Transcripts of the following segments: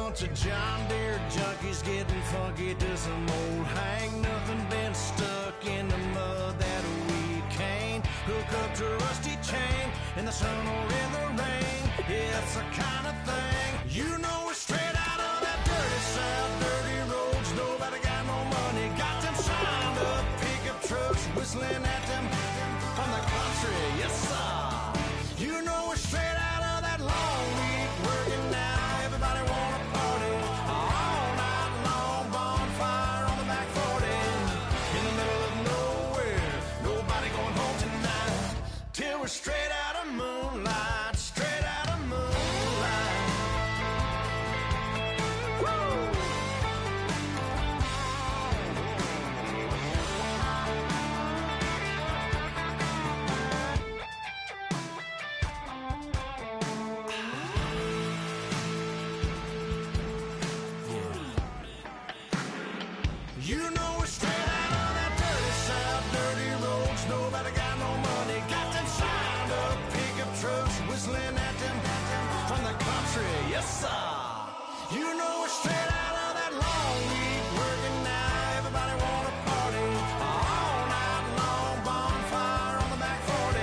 bunch of John Deere junkies getting funky to some old hang. Nothing been stuck in the mud that we can't hook up to a rusty chain in the sun or in the rain. It's the kind of thing, you know, it's straight out of that dirty south, dirty roads. Nobody got no money, got them signed up pickup trucks whistling at them from the country. Yes, sir. You know, it's straight out of that long week working now. Everybody wanna party all night long. Bonfire on the back 40 in the middle of nowhere. Nobody going home tonight till we're straight out of moonlight. Straight out of moonlight. Woo! You know we're straight out of that dirty south, dirty roads. Nobody got no money, got them signed up pickup trucks whistling at them from the country. Yes, sir. You know we're straight out of that long week working now. Everybody wanna party all night long. Bonfire on the back 40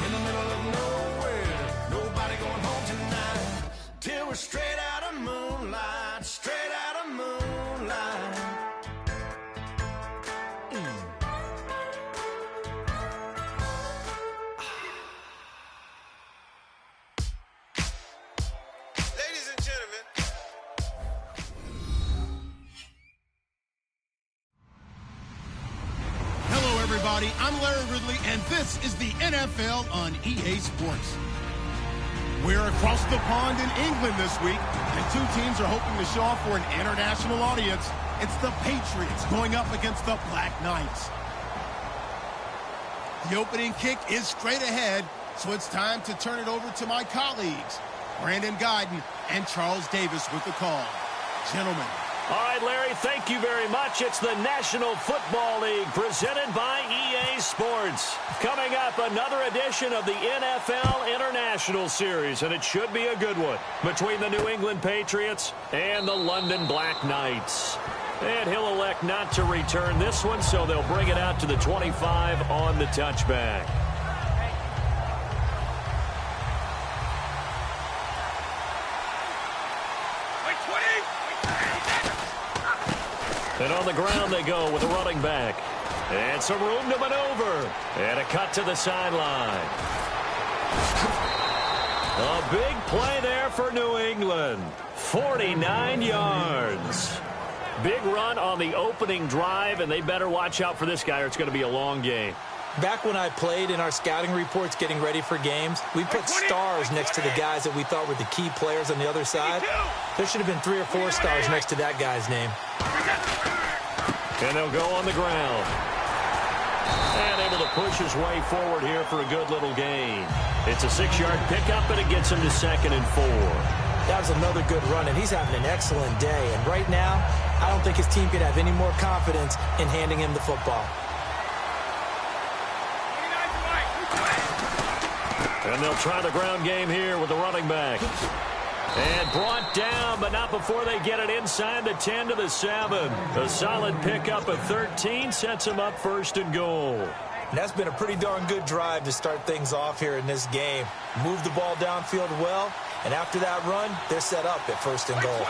in the middle of nowhere. Nobody going home tonight till we're straight out of moonlight. Straight out of moonlight. Ladies and gentlemen. Hello, everybody. I'm Larry Ridley, and this is the NFL on EA Sports. We're across the pond in England this week, and two teams are hoping to show off for an international audience. It's the Patriots going up against the Black Knights. The opening kick is straight ahead, so it's time to turn it over to my colleagues, Brandon Guyton and Charles Davis with the call. Gentlemen. All right, Larry, thank you very much. It's the National Football League presented by EA Sports. Coming up, another edition of the NFL International Series, and it should be a good one, between the New England Patriots and the London Black Knights. And he'll elect not to return this one, so they'll bring it out to the 25 on the touchback. And on the ground they go with a running back. And some room to maneuver. And a cut to the sideline. A big play there for New England. 49 yards. Big run on the opening drive, and they better watch out for this guy or it's going to be a long game. Back when I played in our scouting reports getting ready for games, we put stars next to the guys that we thought were the key players on the other side. There should have been 3 or 4 stars next to that guy's name. And they'll go on the ground. And able to push his way forward here for a good little gain. It's a 6-yard pickup, and it gets him to 2nd and 4. That was another good run, and he's having an excellent day. And right now, I don't think his team could have any more confidence in handing him the football. And they'll try the ground game here with the running back. And brought down, but not before they get it inside the 10 to the 7. A solid pickup of 13 sets them up 1st and goal. And that's been a pretty darn good drive to start things off here in this game. Move the ball downfield well, and after that run, they're set up at 1st and goal.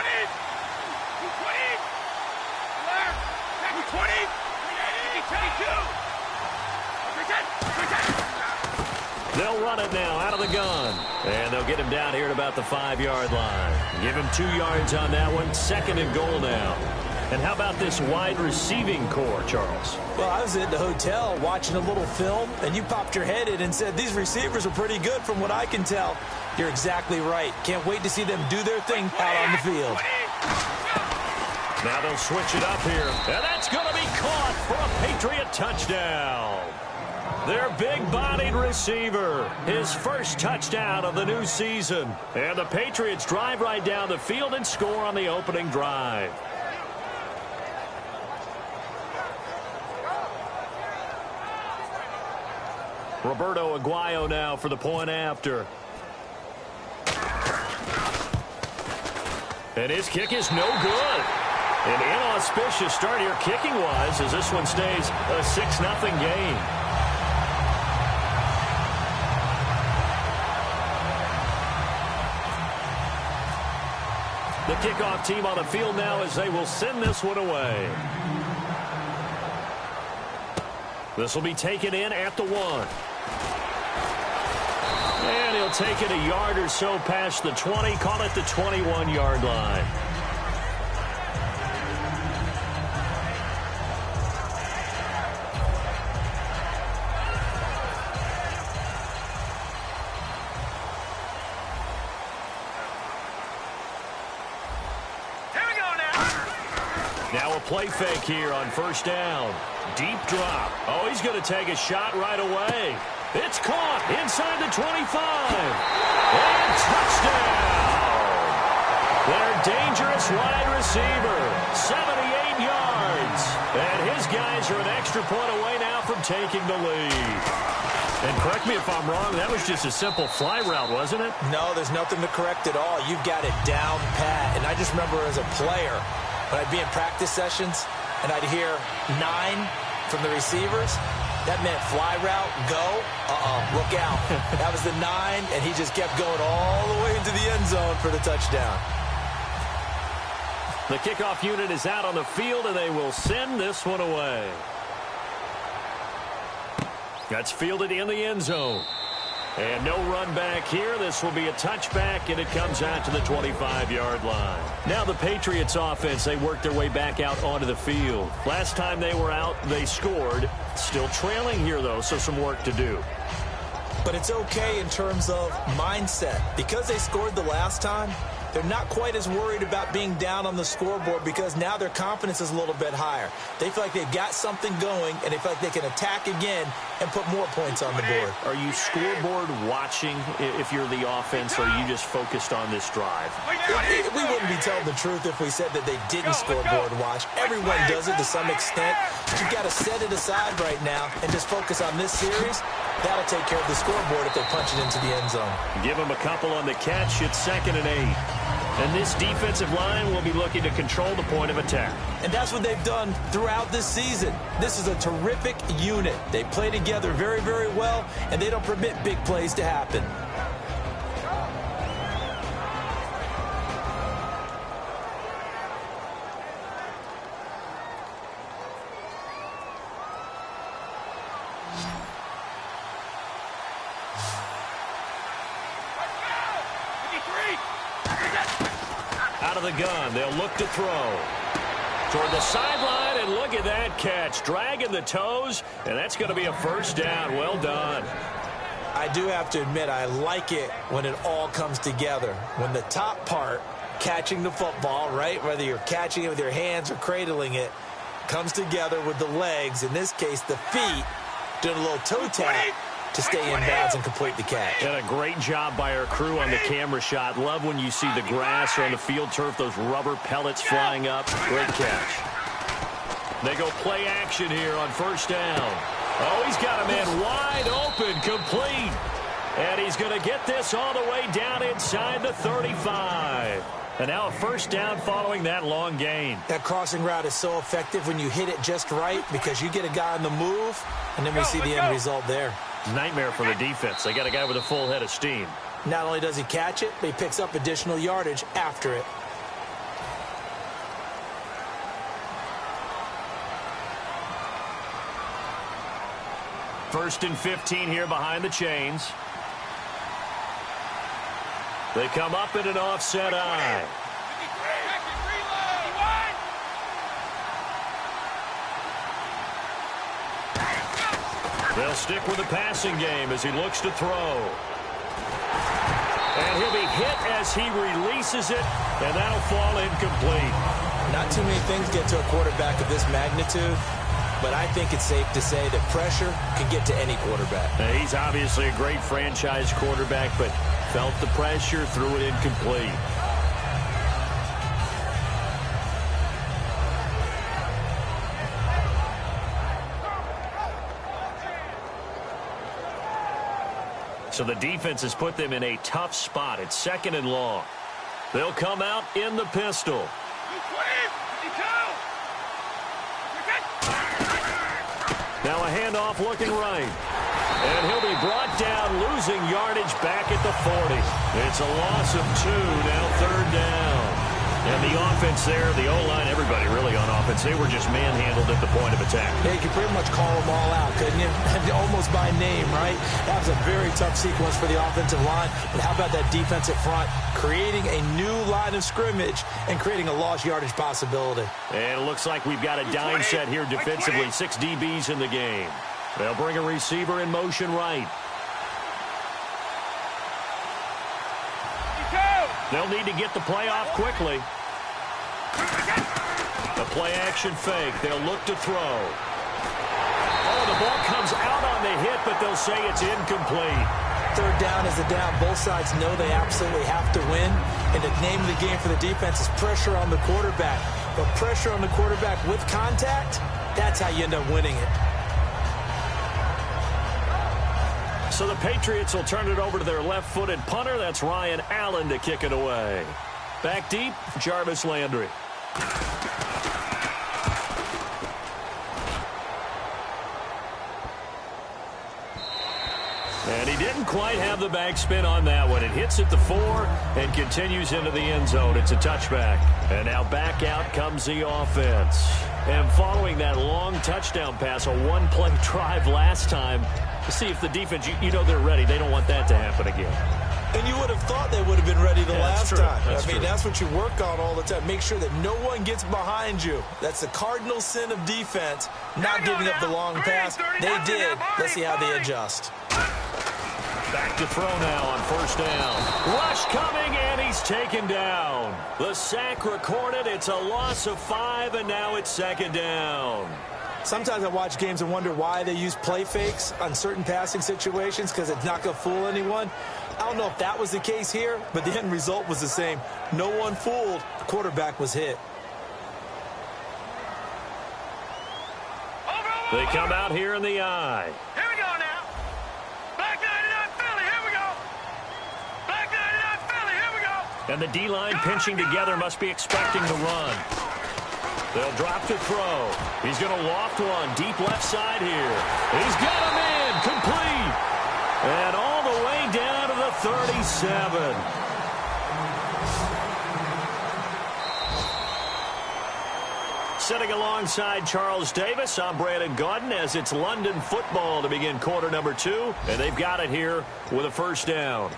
They'll run it now out of the gun. And they'll get him down here at about the 5-yard line. Give him 2 yards on that one. 2nd and goal now. And how about this wide receiving core, Charles? Well, I was at the hotel watching a little film, and you popped your head in and said, these receivers are pretty good from what I can tell. You're exactly right. Can't wait to see them do their thing out on the field. Now they'll switch it up here. And that's going to be caught for a Patriot touchdown. Their big-bodied receiver, his first touchdown of the new season. And the Patriots drive right down the field and score on the opening drive. Roberto Aguayo now for the point after. And his kick is no good. An inauspicious start here kicking-wise as this one stays a 6-0 game. The kickoff team on the field now as they will send this one away. This will be taken in at the 1. And he'll take it a yard or so past the 20, call it the 21-yard line. Now a play fake here on first down. Deep drop. Oh, he's going to take a shot right away. It's caught inside the 25. And touchdown. Their dangerous wide receiver. 78 yards. And his guys are an extra point away now from taking the lead. And correct me if I'm wrong, that was just a simple fly route, wasn't it? No, there's nothing to correct at all. You've got it down pat. And I just remember as a player, when I'd be in practice sessions and I'd hear 9 from the receivers, that meant fly route, go, look out. That was the 9, and he just kept going all the way into the end zone for the touchdown. The kickoff unit is out on the field, and they will send this one away. That's fielded in the end zone. And no run back here. This will be a touchback, and it comes out to the 25-yard line. Now the Patriots offense, they worked their way back out onto the field. Last time they were out, they scored. Still trailing here, though, so some work to do. But it's okay in terms of mindset. Because they scored the last time, they're not quite as worried about being down on the scoreboard because now their confidence is a little bit higher. They feel like they've got something going, and they feel like they can attack again and put more points on the board. Are you scoreboard watching if you're the offense, or are you just focused on this drive? We wouldn't be telling the truth if we said that they didn't scoreboard watch. Everyone does it to some extent. But you've got to set it aside right now and just focus on this series. That'll take care of the scoreboard if they punch it into the end zone. Give them a couple on the catch. It's 2nd and 8. And this defensive line will be looking to control the point of attack. And that's what they've done throughout this season. This is a terrific unit. They play together very, very well, and they don't permit big plays to happen. Out of the gun, they'll look to throw. Toward the sideline, and look at that catch. Dragging the toes, and that's going to be a first down. Well done. I do have to admit, I like it when it all comes together. When the top part, catching the football, right, whether you're catching it with your hands or cradling it, comes together with the legs, in this case the feet, doing a little toe tap to stay in bounds and complete the catch. And a great job by our crew on the camera shot. Love when you see the grass or on the field turf, those rubber pellets flying up. Great catch. They go play action here on first down. Oh, he's got a man wide open, complete. And he's going to get this all the way down inside the 35. And now a first down following that long gain. That crossing route is so effective when you hit it just right because you get a guy on the move, and then we see the end result there. Nightmare for the defense. They got a guy with a full head of steam. Not only does he catch it, but he picks up additional yardage after it. First and 15 here behind the chains. They come up in an offset eye. They'll stick with the passing game as he looks to throw. And he'll be hit as he releases it, and that'll fall incomplete. Not too many things get to a quarterback of this magnitude, but I think it's safe to say that pressure can get to any quarterback. Now, he's obviously a great franchise quarterback, but felt the pressure, threw it incomplete. So the defense has put them in a tough spot. It's 2nd and long. They'll come out in the pistol. Now a handoff looking right. And he'll be brought down, losing yardage back at the 40. It's a loss of 2, now third down. And the offense there, the O-line, everybody really on offense, they were just manhandled at the point of attack. Yeah, you could pretty much call them all out, couldn't you? Almost by name, right? That was a very tough sequence for the offensive line. But how about that defensive front creating a new line of scrimmage and creating a lost yardage possibility? And it looks like we've got a dime set here defensively. 6 DBs in the game. They'll bring a receiver in motion right. They'll need to get the play off quickly. The play-action fake. They'll look to throw. Oh, the ball comes out on the hit, but they'll say it's incomplete. Third down is a down. Both sides know they absolutely have to win. And the name of the game for the defense is pressure on the quarterback. But pressure on the quarterback with contact, that's how you end up winning it. So the Patriots will turn it over to their left-footed punter. That's Ryan Allen to kick it away. Back deep, Jarvis Landry. And he didn't quite have the backspin on that one. It hits at the 4 and continues into the end zone. It's a touchback. And now back out comes the offense. And following that long touchdown pass, a one-play drive last time, to see if the defense, you know they're ready. They don't want that to happen again. And you would have thought they would have been ready the last time. That's what you work on all the time. Make sure that no one gets behind you. That's the cardinal sin of defense, not giving up the long pass. They did. Let's see how they adjust. Back to throw now on first down. Rush coming, and he's taken down. The sack recorded. It's a loss of 5, and now it's second down. Sometimes I watch games and wonder why they use play fakes on certain passing situations, because it's not going to fool anyone. I don't know if that was the case here, but the end result was the same. No one fooled. The quarterback was hit. They come out here in the eye. Here we go now. Black 99 Philly, here we go. Black 99 Philly, here we go. And the D-line pinching together must be expecting the run. They'll drop to throw. He's going to loft one deep left side here. He's got him in. Complete. And all the way down to the 37. Sitting alongside Charles Davis, I'm Brandon Gaudin as it's London football to begin quarter number 2. And they've got it here with a first down.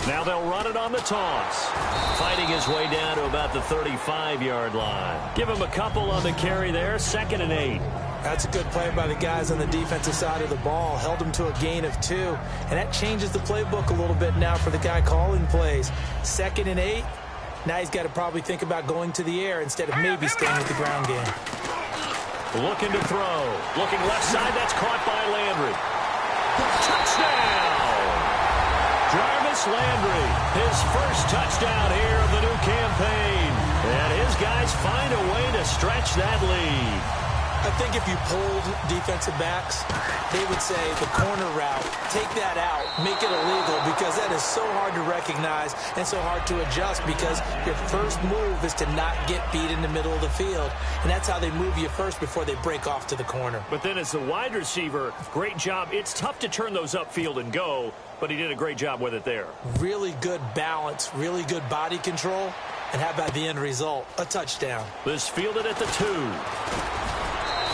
Now they'll run it on the toss. Fighting his way down to about the 35-yard line. Give him a couple on the carry there. 2nd and 8. That's a good play by the guys on the defensive side of the ball. Held him to a gain of 2. And that changes the playbook a little bit now for the guy calling plays. 2nd and 8. Now he's got to probably think about going to the air instead of maybe staying with the ground game. Looking to throw. Looking left side. That's caught by Landry. Touchdown! Jarvis Landry, his first touchdown here of the new campaign. And his guys find a way to stretch that lead. I think if you polled defensive backs, they would say the corner route, take that out, make it illegal, because that is so hard to recognize and so hard to adjust, because your first move is to not get beat in the middle of the field. And that's how they move you first before they break off to the corner. But then as the wide receiver, great job. It's tough to turn those upfield and go, but he did a great job with it there. Really good balance, really good body control. And how about the end result? A touchdown. This fielded at the 2.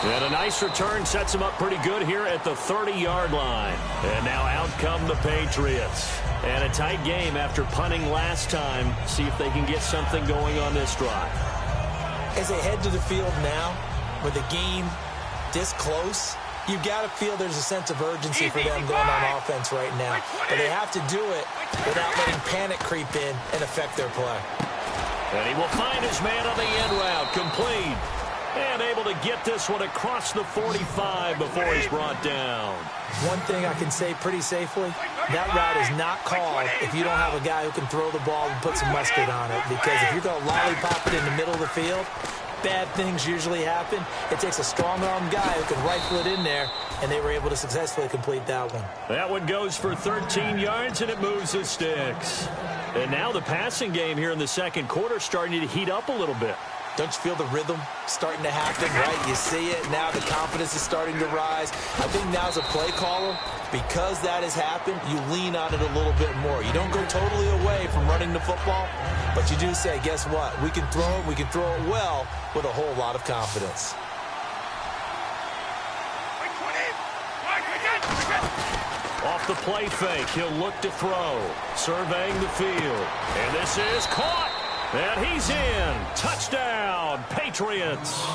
And a nice return sets him up pretty good here at the 30-yard line. And now out come the Patriots. And a tight game after punting last time. See if they can get something going on this drive. As they head to the field now, with the game this close, you've got to feel there's a sense of urgency for them going on offense right now. But they have to do it without letting panic creep in and affect their play. And he will find his man on the end route. Complete. And able to get this one across the 45 before he's brought down. One thing I can say pretty safely, that route is not called if you don't have a guy who can throw the ball and put some mustard on it. Because if you're going to lollipop it in the middle of the field, bad things usually happen. It takes a strong-arm guy who can rifle it in there, and they were able to successfully complete that one. That one goes for 13 yards, and it moves the sticks. And now the passing game here in the second quarter starting to heat up a little bit. Don't you feel the rhythm starting to happen, right? You see it. Now the confidence is starting to rise. I think now as a play caller, because that has happened, you lean on it a little bit more. You don't go totally away from running the football, but you do say, guess what? We can throw it. We can throw it well with a whole lot of confidence. Off the play fake, he'll look to throw. Surveying the field. And this is caught. And he's in. Touchdown, Patriots.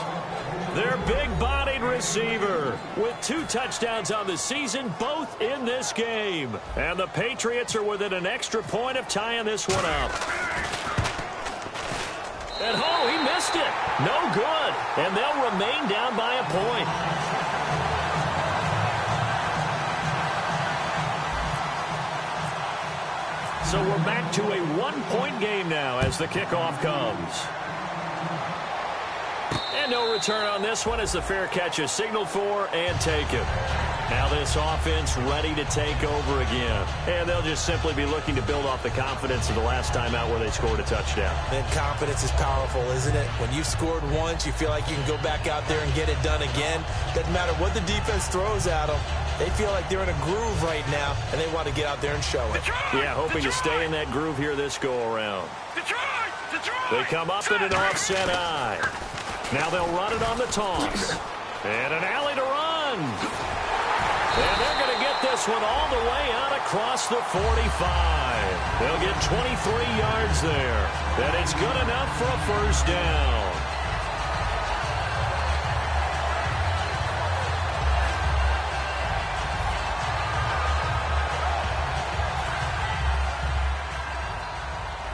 Their big-bodied receiver with 2 touchdowns on the season, both in this game. And the Patriots are within an extra point of tying this one up. And oh, he missed it. No good. And they'll remain down by a point. So we're back to a 1-point game now as the kickoff comes. And no return on this one as the fair catch is signaled for and taken. Now this offense ready to take over again. And they'll just simply be looking to build off the confidence of the last time out where they scored a touchdown. And confidence is powerful, isn't it? When you've scored once, you feel like you can go back out there and get it done again. Doesn't matter what the defense throws at them. They feel like they're in a groove right now, and they want to get out there and show it. Yeah, hoping to stay in that groove here this go-around. They come up in an offset eye. Now they'll run it on the toss. And an alley to run. And they're going to get this one all the way out across the 45. They'll get 23 yards there. And it's good enough for a first down.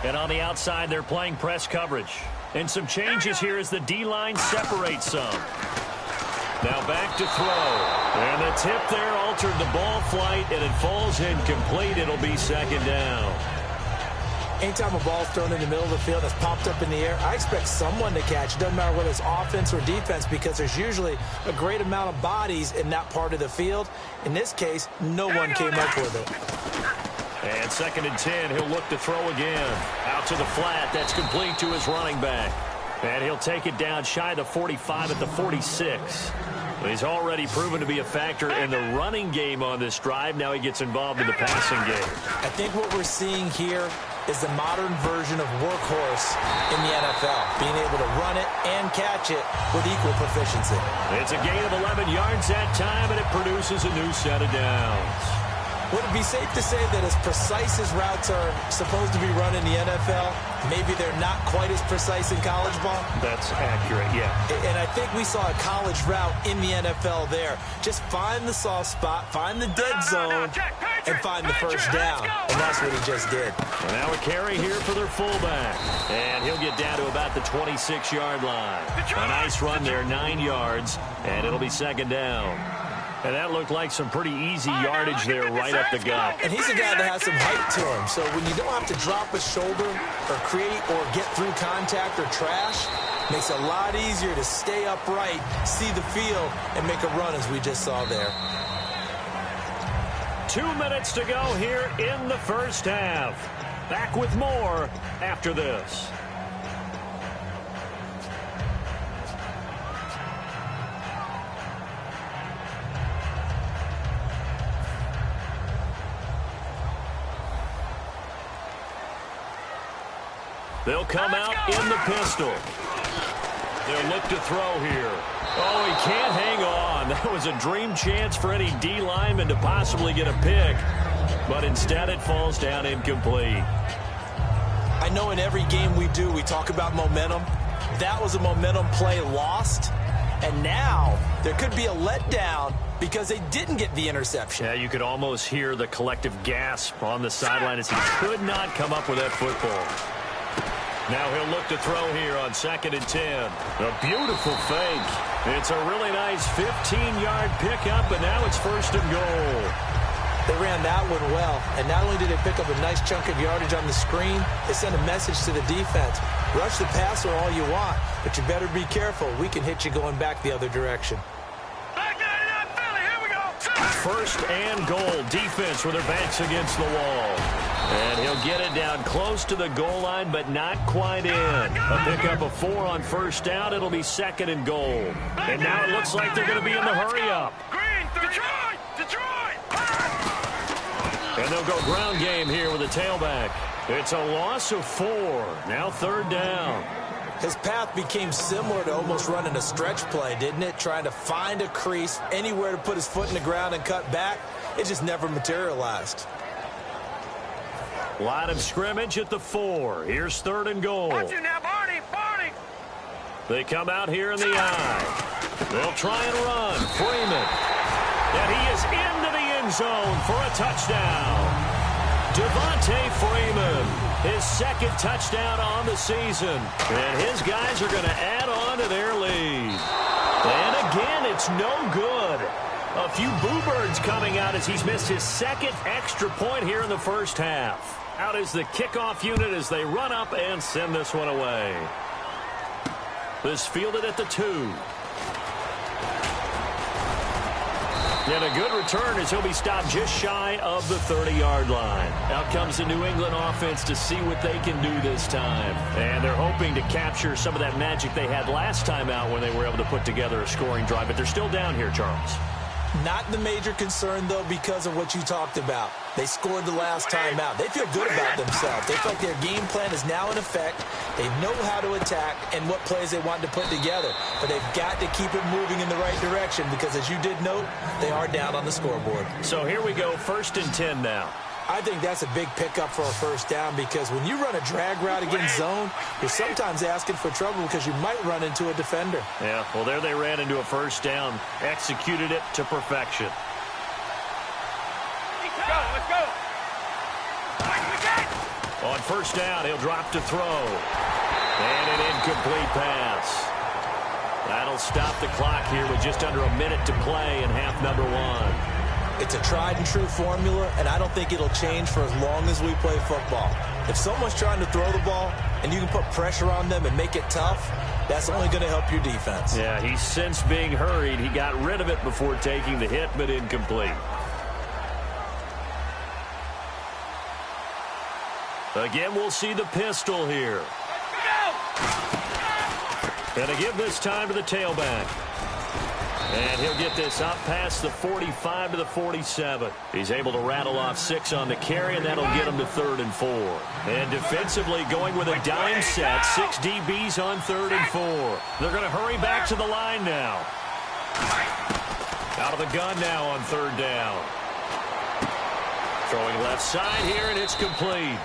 And on the outside, they're playing press coverage. And some changes here as the D-line separates some. Now back to throw. And the tip there altered the ball flight, and it falls incomplete. It'll be second down. Anytime a ball's thrown in the middle of the field that's popped up in the air, I expect someone to catch. It doesn't matter whether it's offense or defense because there's usually a great amount of bodies in that part of the field. In this case, no one came up with it. And 2nd and 10, he'll look to throw again. Out to the flat, that's complete to his running back. And he'll take it down shy of the 45 at the 46. He's already proven to be a factor in the running game on this drive. Now he gets involved in the passing game. I think what we're seeing here is the modern version of workhorse in the NFL, being able to run it and catch it with equal proficiency. It's a gain of 11 yards that time, and it produces a new set of downs. Would it be safe to say that as precise as routes are supposed to be run in the NFL, maybe they're not quite as precise in college ball? That's accurate, yeah. And I think we saw a college route in the NFL there. Just find the soft spot, find the dead zone, and find the first down. And that's what he just did. And now a carry here for their fullback. And he'll get down to about the 26-yard line. A nice run there, 9 yards, and it'll be second down. And that looked like some pretty easy yardage there right up the gut. And he's a guy that has some height to him. So when you don't have to drop a shoulder or create or get through contact or trash, makes it a lot easier to stay upright, see the field, and make a run as we just saw there. 2 minutes to go here in the first half. Back with more after this. They'll come out in the pistol. They'll look to throw here. Oh, he can't hang on. That was a dream chance for any D lineman to possibly get a pick. But instead it falls down incomplete. I know in every game we do, we talk about momentum. That was a momentum play lost. And now there could be a letdown because they didn't get the interception. Yeah, you could almost hear the collective gasp on the sideline as he could not come up with that football. Now he'll look to throw here on 2nd and 10. A beautiful fake. It's a really nice 15-yard pickup, and now it's 1st and goal. They ran that one well, and not only did they pick up a nice chunk of yardage on the screen, they sent a message to the defense. Rush the passer all you want, but you better be careful. We can hit you going back the other direction. Back 99 Philly, here we go. 1st and goal. Defense with their backs against the wall. And he'll get it down close to the goal line, but not quite in. A pickup of 4 on 1st down. It'll be 2nd and goal. And now it looks like they're going to be in the hurry-up. Green, Detroit, Detroit. And they'll go ground game here with a tailback. It's a loss of 4. Now 3rd down. His path became similar to almost running a stretch play, didn't it? Trying to find a crease, anywhere to put his foot in the ground and cut back. It just never materialized. Line of scrimmage at the 4. Here's 3rd and goal. Watch it now, Barney, Barney. They come out here in the I. They'll try and run. Freeman. And he is into the end zone for a touchdown. Devontae Freeman, his 2nd touchdown on the season. And his guys are going to add on to their lead. And again, it's no good. A few boo birds coming out as he's missed his 2nd extra point here in the 1st half. Out is the kickoff unit as they run up and send this one away. This fielded at the 2. And a good return as he'll be stopped just shy of the 30-yard line. Out comes the New England offense to see what they can do this time. And they're hoping to capture some of that magic they had last time out when they were able to put together a scoring drive. But they're still down here, Charles. Not the major concern, though, because of what you talked about. They scored the last time out. They feel good about themselves. They feel like their game plan is now in effect. They know how to attack and what plays they want to put together. But they've got to keep it moving in the right direction because, as you did note, they are down on the scoreboard. So here we go, 1st and 10 now. I think that's a big pickup for a 1st down because when you run a drag route against zone, you're sometimes asking for trouble because you might run into a defender. Yeah, well, there they ran into a 1st down, executed it to perfection. Let's go. On 1st down, he'll drop to throw. And an incomplete pass. That'll stop the clock here with just under a minute to play in half number 1. It's a tried-and-true formula, and I don't think it'll change for as long as we play football. If someone's trying to throw the ball and you can put pressure on them and make it tough, that's only going to help your defense. Yeah, he's since being hurried. He got rid of it before taking the hit, but incomplete. Again, we'll see the pistol here. And to give this time to the tailback. And he'll get this up past the 45 to the 47. He's able to rattle off 6 on the carry, and that'll get him to 3rd and 4. And defensively going with a dime set, 6 DBs on 3rd and 4. They're going to hurry back to the line now. Out of the gun now on 3rd down. Throwing left side here, and it's complete.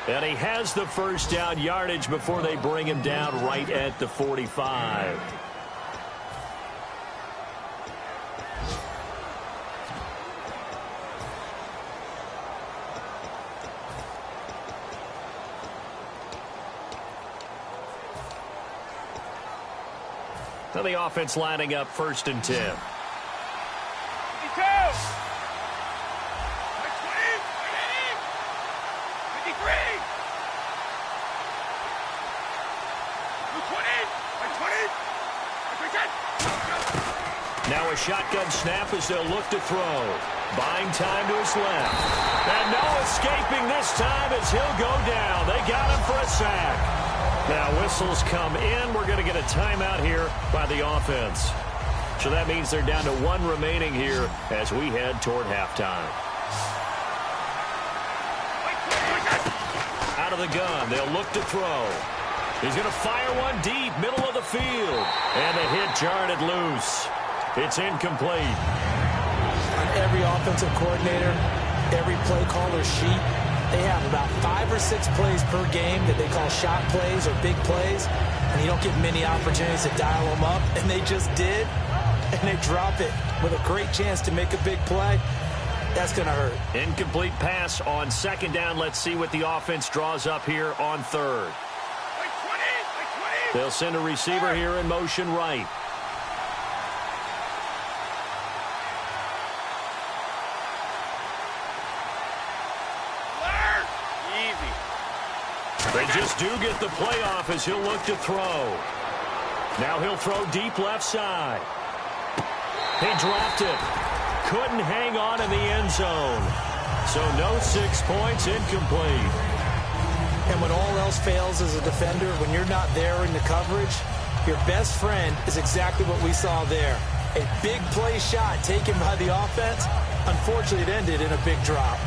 And he has the 1st down yardage before they bring him down right at the 45. Now the offense lining up 1st and 10. 52. 20. Now a shotgun snap as they'll look to throw. Buying time to his left. And no escaping this time as he'll go down. They got him for a sack. Now whistles come in. We're going to get a timeout here by the offense. So that means they're down to 1 remaining here as we head toward halftime. Out of the gun. They'll look to throw. He's going to fire one deep, middle of the field. And the hit jarred it loose. It's incomplete. On every offensive coordinator, every play caller sheet, they have about 5 or 6 plays per game that they call shot plays or big plays, and you don't get many opportunities to dial them up, and they just did, and they drop it with a great chance to make a big play. That's going to hurt. Incomplete pass on 2nd down. Let's see what the offense draws up here on 3rd. They'll send a receiver here in motion right. They just do get the playoff as he'll look to throw. Now he'll throw deep left side. He dropped it. Couldn't hang on in the end zone. So no 6 points, incomplete. And when all else fails as a defender, when you're not there in the coverage, your best friend is exactly what we saw there. A big play shot taken by the offense. Unfortunately, it ended in a big drop.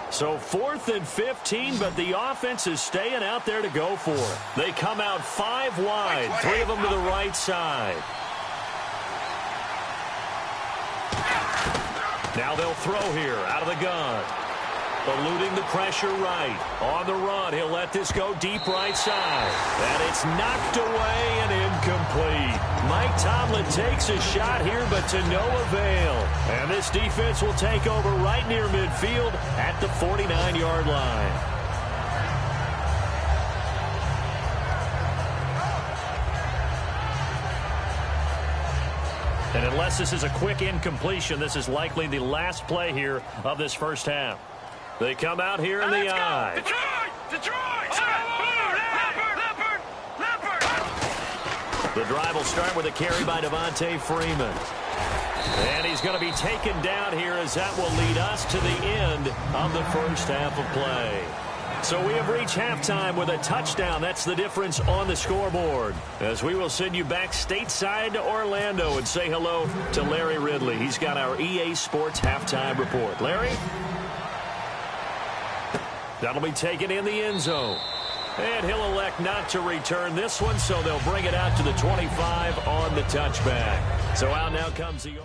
So 4th and 15, but the offense is staying out there to go for it. They come out 5 wide, 3 of them to the right side. Now they'll throw here out of the gun. Eluding the pressure right. On the run, he'll let this go deep right side. And it's knocked away and incomplete. Mike Tomlin takes a shot here, but to no avail. And this defense will take over right near midfield at the 49-yard line. And unless this is a quick incompletion, this is likely the last play here of this first half. They come out here in the eye. Detroit! The drive will start with a carry by Devontae Freeman. And he's going to be taken down here as that will lead us to the end of the first half of play. So we have reached halftime with a touchdown. That's the difference on the scoreboard. As we will send you back stateside to Orlando and say hello to Larry Ridley. He's got our EA Sports halftime report. Larry? That'll be taken in the end zone. And he'll elect not to return this one, so they'll bring it out to the 25 on the touchback. So out now comes the...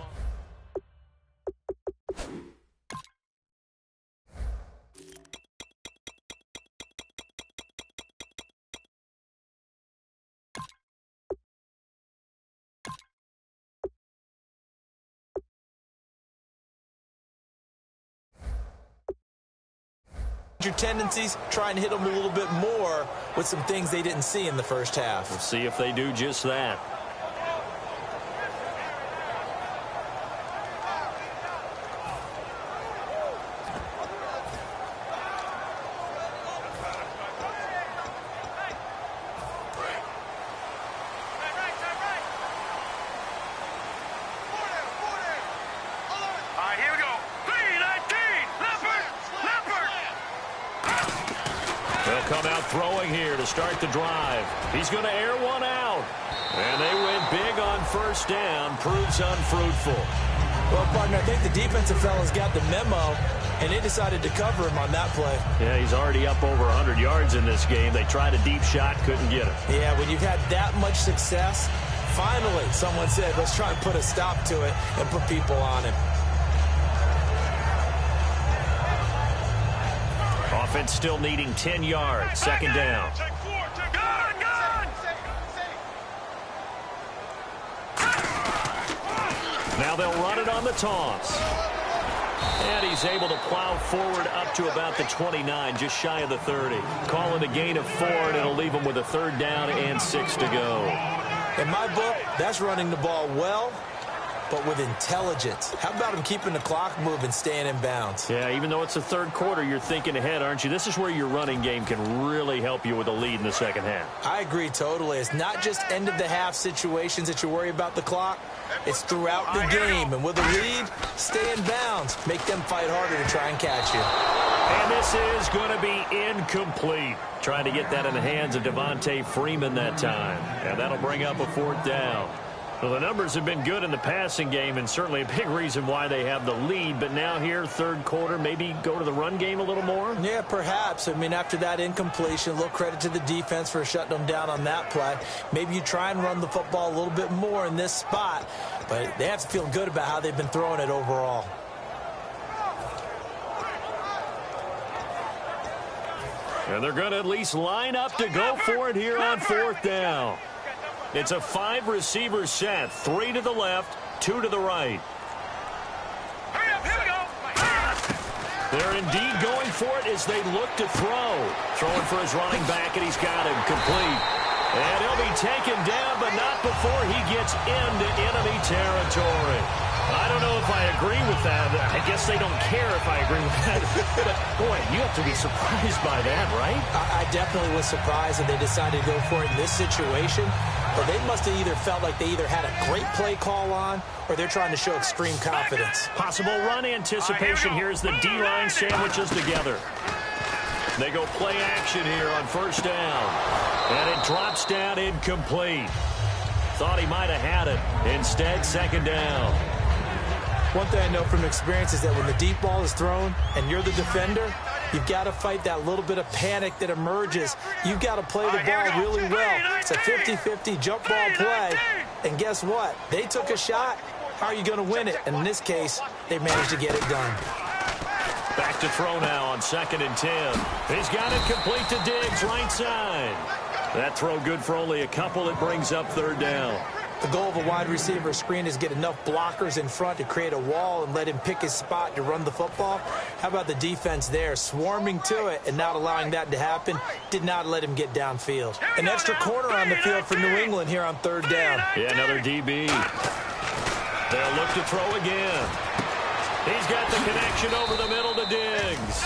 Your tendencies, try and hit them a little bit more with some things they didn't see in the first half. We'll see if they do just that. Throwing here to start the drive. He's going to air one out. And they went big on first down. Proves unfruitful. Well, partner, I think the defensive fellas got the memo, and they decided to cover him on that play. Yeah, he's already up over 100 yards in this game. They tried a deep shot, couldn't get it. Yeah, when you've had that much success, finally someone said, let's try and put a stop to it and put people on him. Offense still needing 10 yards. Second down. Now they'll run it on the toss. And he's able to plow forward up to about the 29, just shy of the 30. Call it a gain of 4, and it'll leave him with a third down and 6 to go. In my book, that's running the ball well, but with intelligence. How about him keeping the clock moving, staying in bounds? Yeah, even though it's the third quarter, you're thinking ahead, aren't you? This is where your running game can really help you with a lead in the second half. I agree totally. It's not just end-of-the-half situations that you worry about the clock. It's throughout the game. And with a lead, stay in bounds. Make them fight harder to try and catch you. And this is going to be incomplete. Trying to get that in the hands of Devontae Freeman that time. And that'll bring up a fourth down. Well, the numbers have been good in the passing game, and certainly a big reason why they have the lead. But now here, third quarter, maybe go to the run game a little more? Yeah, perhaps. I mean, after that incompletion, a little credit to the defense for shutting them down on that play. Maybe you try and run the football a little bit more in this spot. But they have to feel good about how they've been throwing it overall. And they're going to at least line up to go for it here on fourth down. It's a 5-receiver set, 3 to the left, 2 to the right. They're indeed going for it as they look to throw. Throwing for his running back, and he's got him complete. And he'll be taken down, but not before he gets into enemy territory. I don't know if I agree with that. I guess they don't care if I agree with that. But, boy, you have to be surprised by that, right? I definitely was surprised that they decided to go for it in this situation. But they must have either felt like they either had a great play call on or they're trying to show extreme confidence. Possible run anticipation here as the D-line sandwiches together. They go play action here on first down. And it drops down incomplete. Thought he might have had it. Instead, second down. One thing I know from experience is that when the deep ball is thrown and you're the defender, you've got to fight that little bit of panic that emerges. You've got to play the ball really well. It's a 50-50 jump ball play. And guess what? They took a shot. How are you going to win it? And in this case, they managed to get it done. Back to throw now on 2nd and 10. He's got it complete to Diggs, right side. That throw good for only a couple. It brings up 3rd down. The goal of a wide receiver screen is get enough blockers in front to create a wall and let him pick his spot to run the football. How about the defense there, swarming to it and not allowing that to happen? Did not let him get downfield. An extra corner on the field for New England here on 3rd down. Yeah, another DB. They'll look to throw again. He's got the connection over the middle to Diggs.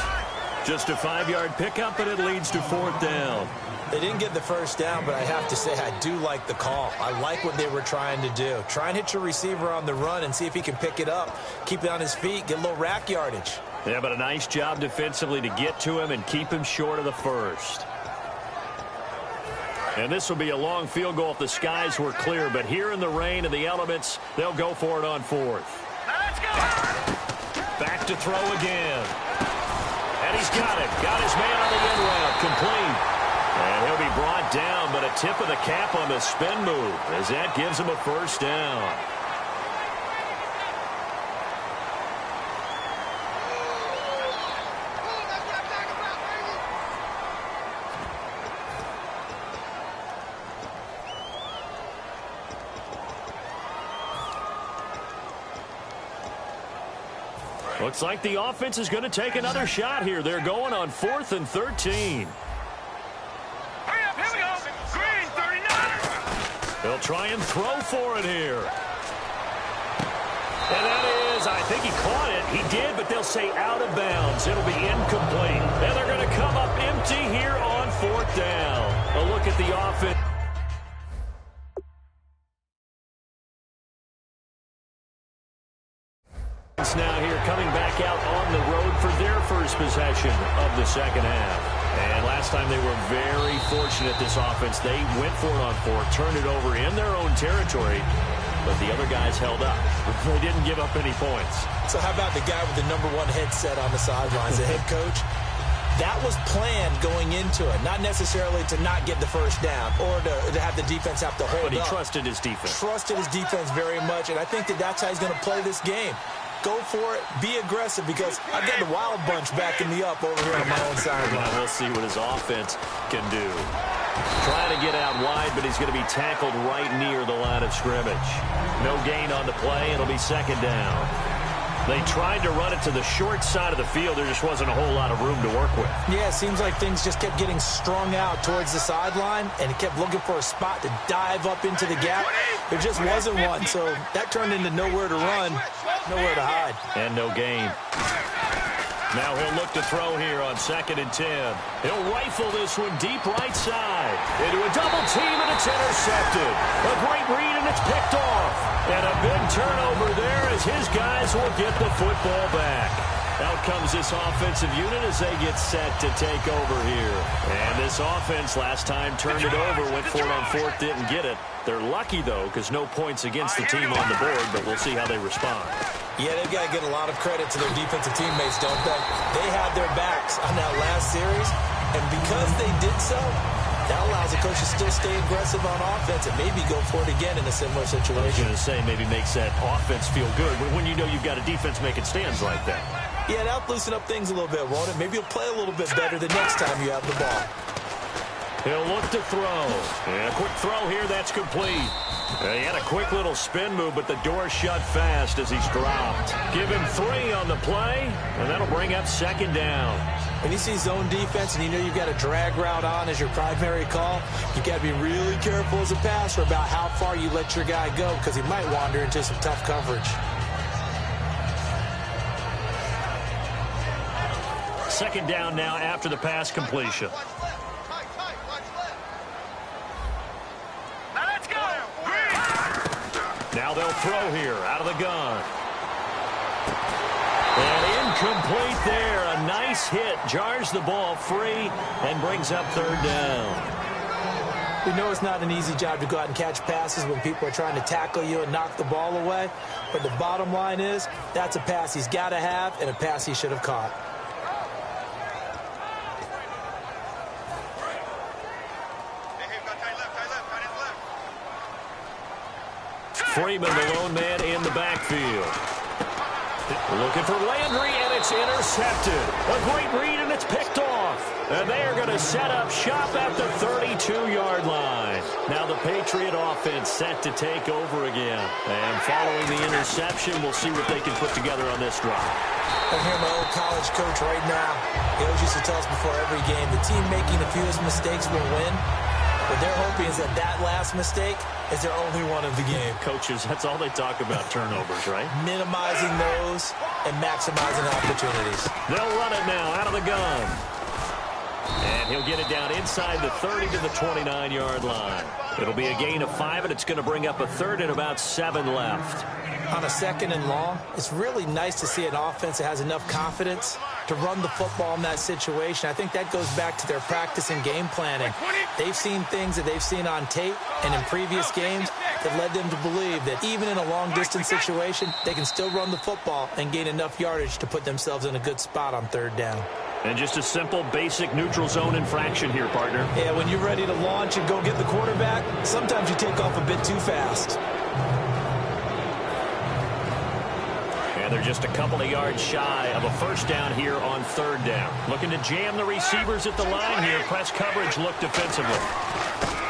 Just a 5-yard pickup, and it leads to 4th down. They didn't get the first down, but I have to say I do like the call. I like what they were trying to do. Try and hit your receiver on the run and see if he can pick it up, keep it on his feet, get a little rack yardage. Yeah, but a nice job defensively to get to him and keep him short of the first. And this will be a long field goal if the skies were clear, but here in the rain and the elements, they'll go for it on 4th. Let's go! Back to throw again. And he's got it. Got his man on the end route. Complete. And he'll be brought down, but a tip of the cap on the spin move as that gives him a 1st down. Looks like the offense is going to take another shot here. They're going on 4th and 13. Hurry up, here we go. Green, 39. They'll try and throw for it here. And that is, I think he caught it. He did, but they'll say out of bounds. It'll be incomplete. And they're going to come up empty here on 4th down. A look at the offense. Now here coming back out on the road for their first possession of the 2nd half. And last time they were very fortunate, this offense. They went for it on 4th, turned it over in their own territory, but the other guys held up. They didn't give up any points. So how about the guy with the #1 headset on the sidelines, the head coach? That was planned going into it, not necessarily to not get the first down or to have the defense have to hold up. But he trusted his defense. Trusted his defense very much, and I think that's how he's going to play this game. Go for it. Be aggressive because I've got the wild bunch backing me up over here on my own sideline. We'll see what his offense can do. Trying to get out wide, but he's going to be tackled right near the line of scrimmage. No gain on the play. It'll be 2nd down. They tried to run it to the short side of the field. There just wasn't a whole lot of room to work with. Yeah, it seems like things just kept getting strung out towards the sideline, and he kept looking for a spot to dive up into the gap. There just wasn't one, so that turned into nowhere to run, nowhere to hide. And no gain. Now he'll look to throw here on 2nd and 10. He'll rifle this one deep right side. Into a double team, and it's intercepted. A great read, and it's picked off. And a big turnover there as his guys will get the football back. Out comes this offensive unit as they get set to take over here. And this offense last time turned it over, went for it on 4th, didn't get it. They're lucky, though, because no points against the team on the board, but we'll see how they respond. Yeah, they've got to get a lot of credit to their defensive teammates, don't they? They had their backs on that last series, and because they did so, that allows the coach to still stay aggressive on offense and maybe go for it again in a similar situation. I was going to say maybe makes that offense feel good when you know you've got a defense making stands like that. Yeah, that'll loosen up things a little bit, won't it? Maybe you'll play a little bit better the next time you have the ball. He'll look to throw. And a quick throw here. That's complete. He had a quick little spin move, but the door shut fast as he's dropped. Give him 3 on the play, and that'll bring up second down. When you see zone defense and you know you've got a drag route on as your primary call, you've got to be really careful as a passer about how far you let your guy go because he might wander into some tough coverage. Second down now after the pass completion. Now let's go. Now they'll throw here out of the gun. And incomplete there. A nice hit. Jars the ball free and brings up third down. We know it's not an easy job to go out and catch passes when people are trying to tackle you and knock the ball away. But the bottom line is that's a pass he's got to have and a pass he should have caught. Freeman, the lone man in the backfield. Looking for Landry, and it's intercepted. A great read, and it's picked off. And they are going to set up shop at the 32-yard line. Now the Patriot offense set to take over again. And following the interception, we'll see what they can put together on this drive. I hear my old college coach right now. He always used to tell us before every game, the team making the fewest mistakes will win. What they're hoping is that last mistake is their only one of the game. Coaches, that's all they talk about, turnovers, right? Minimizing those and maximizing opportunities. They'll run it now out of the gun. And he'll get it down inside the 30 to the 29-yard line. It'll be a gain of 5, and it's going to bring up a third and about 7 left. On a second and long, it's really nice to see an offense that has enough confidence to run the football in that situation. I think that goes back to their practice and game planning. They've seen things that they've seen on tape and in previous games that led them to believe that even in a long-distance situation, they can still run the football and gain enough yardage to put themselves in a good spot on third down. And just a simple, basic neutral zone infraction here, partner. Yeah, when you're ready to launch and go get the quarterback, sometimes you take off a bit too fast. And they're just a couple of yards shy of a first down here on third down. Looking to jam the receivers at the line here. Press coverage look defensively.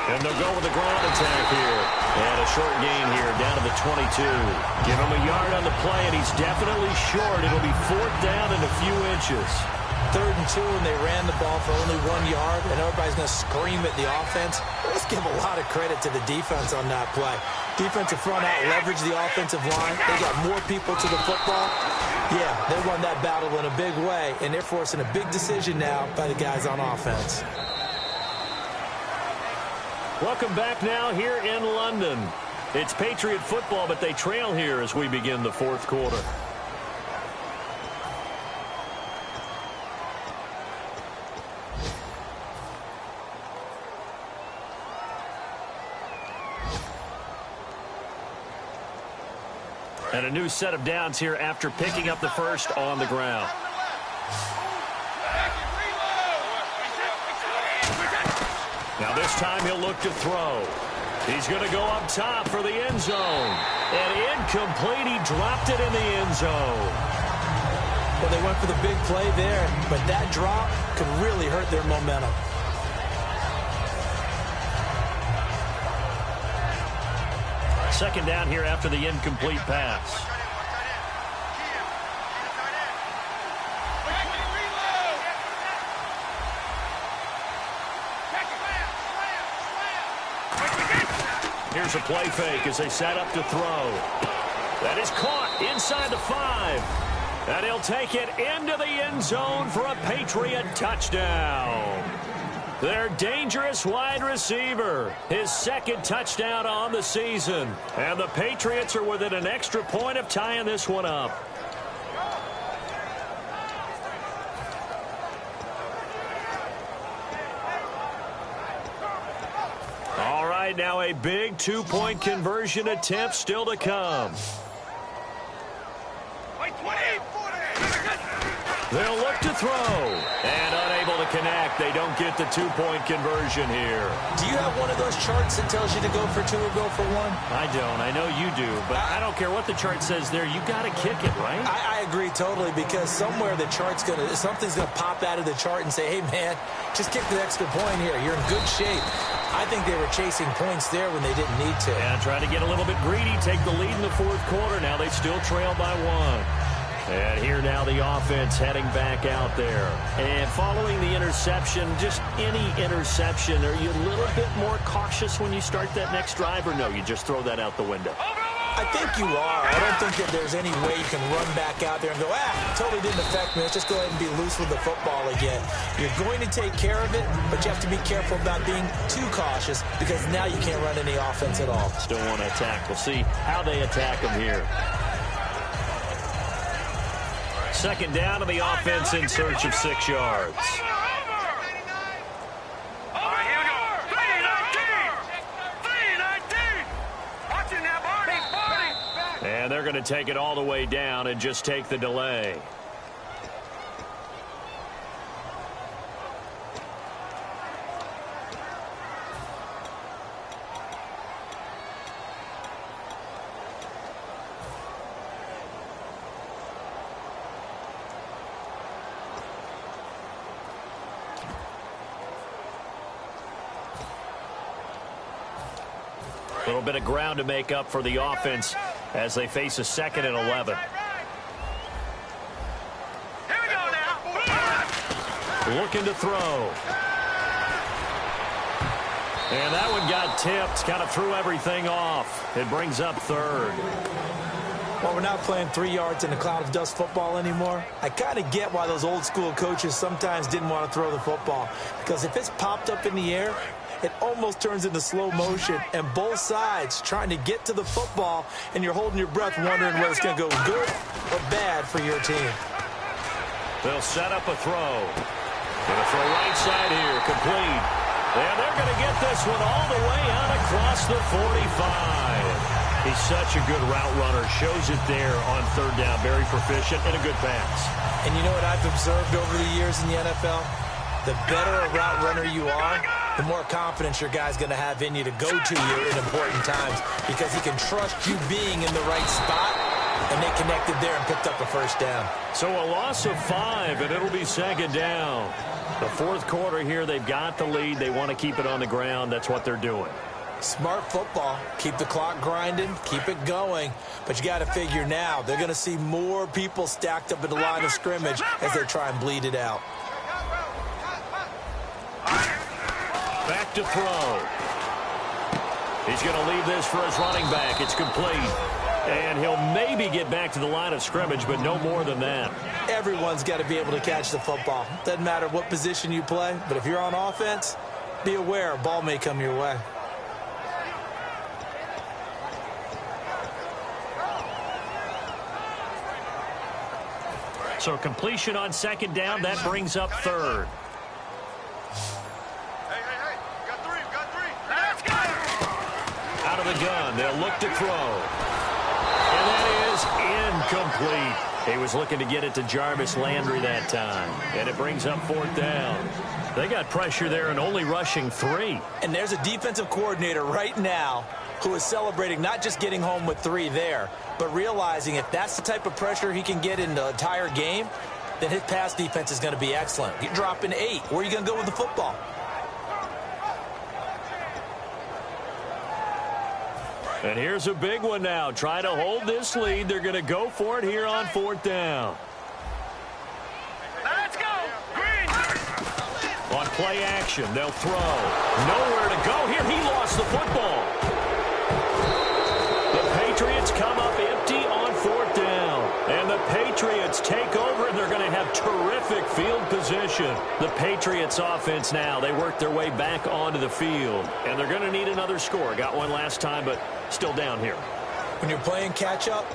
And they'll go with a ground attack here. And a short gain here down to the 22. Give him a yard on the play, and he's definitely short. It'll be fourth down and a few inches. 3rd and 2, and they ran the ball for only 1 yard, and everybody's going to scream at the offense. Let's give a lot of credit to the defense on that play. Defensive front out leveraged the offensive line. They got more people to the football. Yeah, they won that battle in a big way, and they're forcing a big decision now by the guys on offense. Welcome back now here in London. It's Patriot football, but they trail here as we begin the fourth quarter. And a new set of downs here after picking up the first on the ground. Now this time he'll look to throw. He's going to go up top for the end zone. And incomplete. He dropped it in the end zone. Well, they went for the big play there, but that drop could really hurt their momentum. Second down here after the incomplete pass. Here's a play fake as they set up to throw. That is caught inside the 5. And he'll take it into the end zone for a Patriot touchdown. Their dangerous wide receiver, his second touchdown on the season. And the Patriots are within an extra point of tying this one up. All right, now a big two-point conversion attempt still to come. They'll look to throw, and unable to connect. They don't get the two-point conversion here. Do you have one of those charts that tells you to go for 2 or go for 1? I don't. I know you do, but I don't care what the chart says there. You got to kick it, right? I agree totally, because somewhere the chart's something's gonna pop out of the chart and say, hey man, just kick the extra point here. You're in good shape. I think they were chasing points there when they didn't need to. Yeah, trying to get a little bit greedy, take the lead in the fourth quarter. Now they still trail by 1. And here now the offense heading back out there. And following the interception, just any interception, are you a little bit more cautious when you start that next drive, or no, you just throw that out the window? I think you are. I don't think that there's any way you can run back out there and go, totally didn't affect me. Let's just go ahead and be loose with the football again. You're going to take care of it, but you have to be careful about being too cautious, because now you can't run any offense at all. Still want to attack. We'll see how they attack them here. Second down to the offense in search of 6 yards. And they're going to take it all the way down and just take the delay. A little bit of ground to make up for the offense as they face a 2nd and 11. Here we go now. Looking to throw. And that one got tipped, kind of threw everything off. It brings up 3rd. Well, we're not playing 3 yards in a cloud of dust football anymore. I kind of get why those old school coaches sometimes didn't want to throw the football, because if it's popped up in the air, it almost turns into slow motion, and both sides trying to get to the football, and you're holding your breath wondering whether it's going to go good or bad for your team. They'll set up a throw. Going to throw right side here, complete. And they're going to get this one all the way out across the 45. He's such a good route runner. Shows it there on 3rd down. Very proficient and a good pass. And you know what I've observed over the years in the NFL? The better a route runner you are, the more confidence your guy's going to have in you to go to you in important times, because he can trust you being in the right spot, and they connected there and picked up a 1st down. So a loss of 5, and it'll be 2nd down. The 4th quarter here, they've got the lead. They want to keep it on the ground. That's what they're doing. Smart football. Keep the clock grinding. Keep it going. But you got to figure now, they're going to see more people stacked up at the line of scrimmage as they try and bleed it out. Back to throw. He's going to leave this for his running back. It's complete. And he'll maybe get back to the line of scrimmage, but no more than that. Everyone's got to be able to catch the football. Doesn't matter what position you play, but if you're on offense, be aware a ball may come your way. So completion on 2nd down, that brings up 3rd. Hey, got 3. Let's go. Out of the gun, they'll look to throw. And that is incomplete. He was looking to get it to Jarvis Landry that time. And it brings up 4th down. They got pressure there and only rushing 3. And there's a defensive coordinator right now who is celebrating not just getting home with 3 there, but realizing if that's the type of pressure he can get in the entire game, then his pass defense is going to be excellent. You're dropping 8. Where are you going to go with the football? And here's a big one now. Try to hold this lead. They're going to go for it here on 4th down. Let's go. Green. On play action, they'll throw. Nowhere to go here. He lost the football. The Patriots come up empty on 4th down. And the Patriots take over, and they're going to have terrific field position. The Patriots offense now, they work their way back onto the field. And they're going to need another score. Got one last time, but still down here. When you're playing catch-up,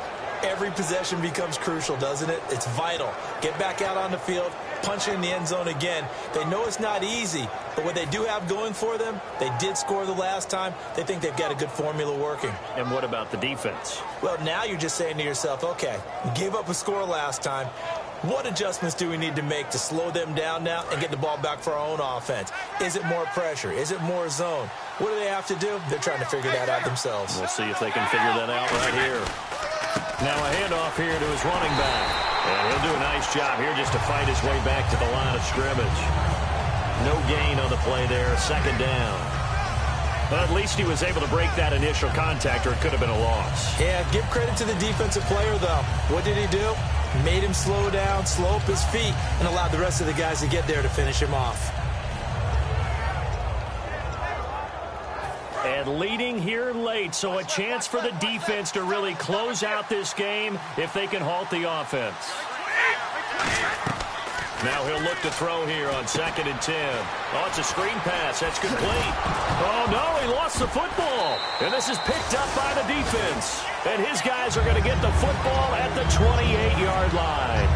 every possession becomes crucial, doesn't it? It's vital. Get back out on the field, punch in the end zone again. They know it's not easy, but what they do have going for them, they did score the last time. They think they've got a good formula working. And what about the defense? Well, now you're just saying to yourself, okay, you gave up a score last time. What adjustments do we need to make to slow them down now and get the ball back for our own offense? Is it more pressure? Is it more zone? What do they have to do? They're trying to figure that out themselves. We'll see if they can figure that out right here. Now a handoff here to his running back. And he'll do a nice job here just to fight his way back to the line of scrimmage. No gain on the play there. Second down. But at least he was able to break that initial contact, or it could have been a loss. Yeah, give credit to the defensive player, though. What did he do? Made him slow down, slow up his feet, and allowed the rest of the guys to get there to finish him off. And leading here late, so a chance for the defense to really close out this game if they can halt the offense. Now he'll look to throw here on 2nd and 10. Oh, it's a screen pass. That's complete. Oh, no, he lost the football. And this is picked up by the defense. And his guys are going to get the football at the 28-yard line.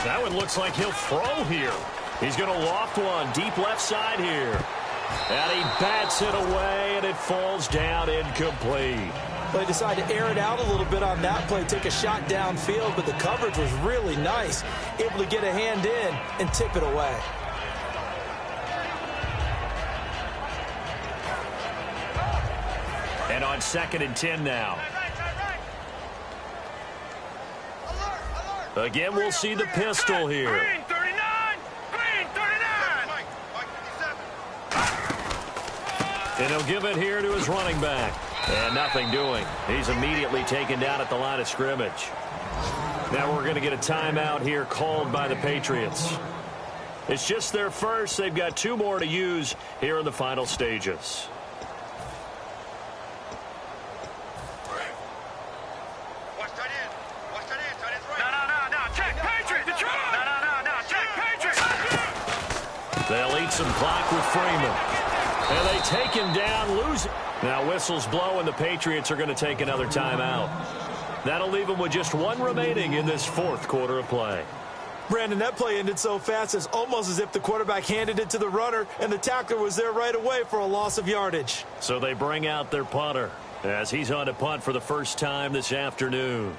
That one looks like he'll throw here. He's going to loft one deep left side here. And he bats it away, and it falls down incomplete. They decided to air it out a little bit on that play, take a shot downfield, but the coverage was really nice. Able to get a hand in and tip it away. And on 2nd and 10 now. Again, we'll see the pistol here. Green 39! Green 39! And he'll give it here to his running back. And nothing doing. He's immediately taken down at the line of scrimmage. Now we're going to get a timeout here called by the Patriots. It's just their first. They've got 2 more to use here in the final stages. They'll eat some clock with Freeman. And they take him down, lose it. Now whistles blow, and the Patriots are going to take another timeout. That'll leave them with just 1 remaining in this 4th quarter of play. Brandon, that play ended so fast, it's almost as if the quarterback handed it to the runner, and the tackler was there right away for a loss of yardage. So they bring out their punter as he's on to punt for the first time this afternoon.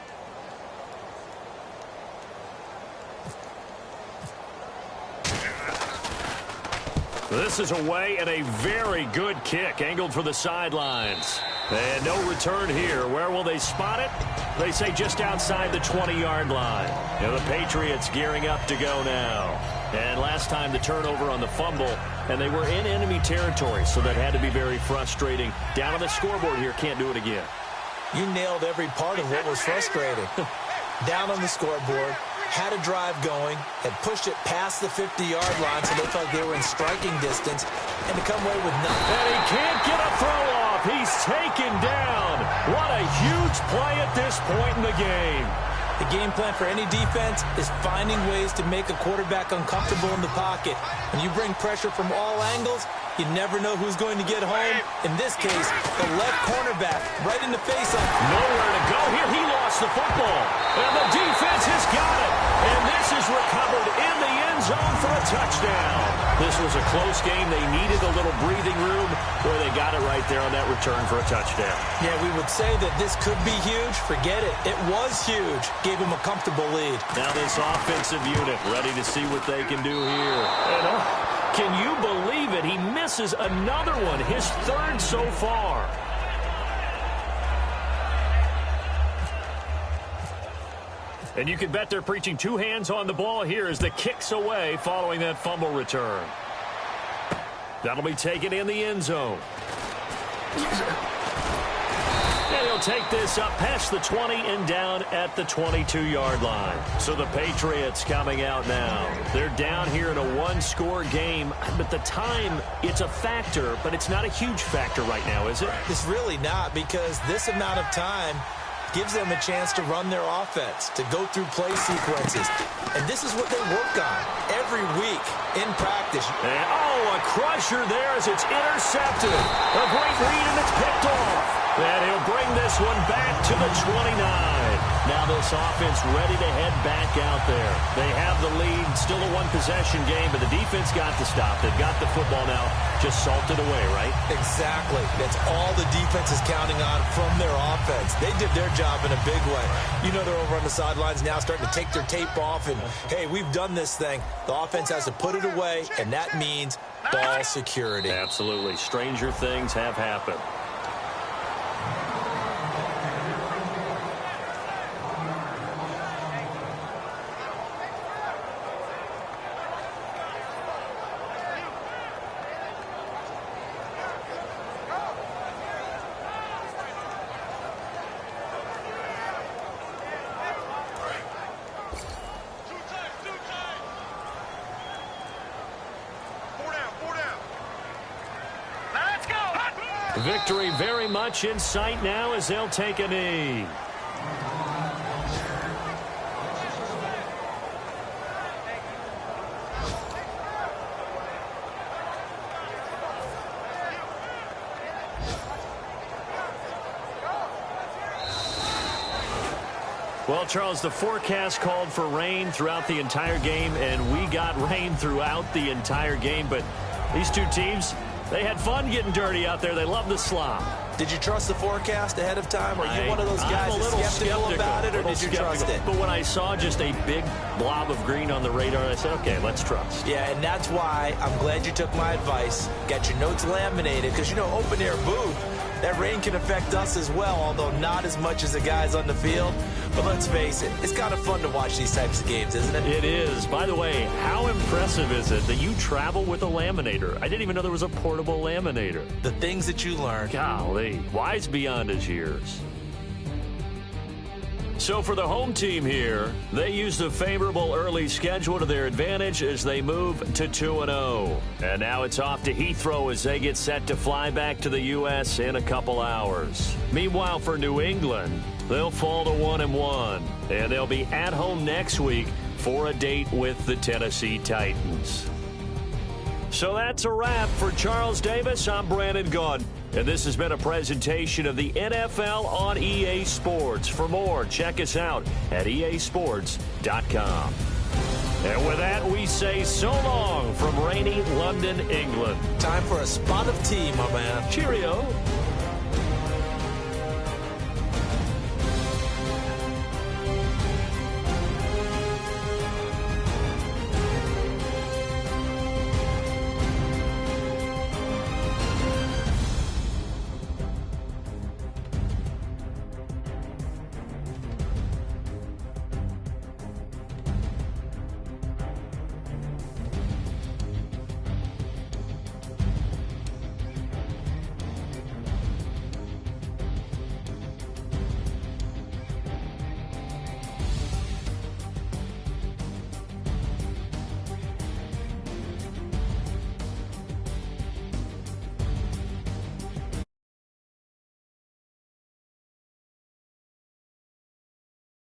This is away, and a very good kick angled for the sidelines. And no return here. Where will they spot it? They say just outside the 20-yard line. Now the Patriots gearing up to go now. And last time the turnover on the fumble, and they were in enemy territory, so that had to be very frustrating. Down on the scoreboard here, can't do it again. You nailed every part of what was frustrating. Down on the scoreboard, had a drive going, had pushed it past the 50-yard line so they felt they were in striking distance, and to come away with nothing. And he can't get a throw off. He's taken down. What a huge play at this point in the game. The game plan for any defense is finding ways to make a quarterback uncomfortable in the pocket. When you bring pressure from all angles, you never know who's going to get home. In this case, the left cornerback right in the face-off. Nowhere to go here. He lost the football. And the defense has got it. And this is recovered in the end zone for a touchdown. This was a close game. They needed a little breathing room. Boy, they got it right there on that return for a touchdown. Yeah, we would say that this could be huge. Forget it. It was huge. Gave him a comfortable lead. Now this offensive unit ready to see what they can do here. And can you believe it? He misses another one, his 3rd so far. And you can bet they're preaching 2 hands on the ball here as the kick's away following that fumble return. That'll be taken in the end zone. And he'll take this up past the 20 and down at the 22-yard line. So the Patriots coming out now. They're down here in a 1-score game. But the time, it's a factor, but it's not a huge factor right now, is it? It's really not, because this amount of time gives them a chance to run their offense, to go through play sequences. And this is what they work on every week in practice. And, a crusher there as it's intercepted. A great read, and it's picked off. And he'll bring this one back to the 29. Now this offense ready to head back out there. They have the lead, still a one-possession game, but the defense got to stop. They've got the football now, just salted away, right? Exactly. That's all the defense is counting on from their offense. They did their job in a big way. You know they're over on the sidelines now starting to take their tape off, and, hey, we've done this thing. The offense has to put it away, and that means ball security. Absolutely. Stranger things have happened. Victory very much in sight now as they'll take a knee. Well, Charles, the forecast called for rain throughout the entire game, and we got rain throughout the entire game. But these two teams, they had fun getting dirty out there. They love the slop. Did you trust the forecast ahead of time? Are you one of those guys that's skeptical about it, or did you trust it? But when I saw just a big blob of green on the radar, I said, okay, let's trust. Yeah, and that's why I'm glad you took my advice. Got your notes laminated, because, you know, open-air booth, that rain can affect us as well, although not as much as the guys on the field. But let's face it, it's kind of fun to watch these types of games, isn't it? It is. By the way, how impressive is it that you travel with a laminator? I didn't even know there was a portable laminator. The things that you learn. Golly, wise beyond his years. So for the home team here, they used a favorable early schedule to their advantage as they move to 2-0. And now it's off to Heathrow as they get set to fly back to the U.S. in a couple hours. Meanwhile, for New England, they'll fall to 1-1. And they'll be at home next week for a date with the Tennessee Titans. So that's a wrap. For Charles Davis, I'm Brandon Gaudin. And this has been a presentation of the NFL on EA Sports. For more, check us out at easports.com. And with that, we say so long from rainy London, England. Time for a spot of tea, my man. Cheerio.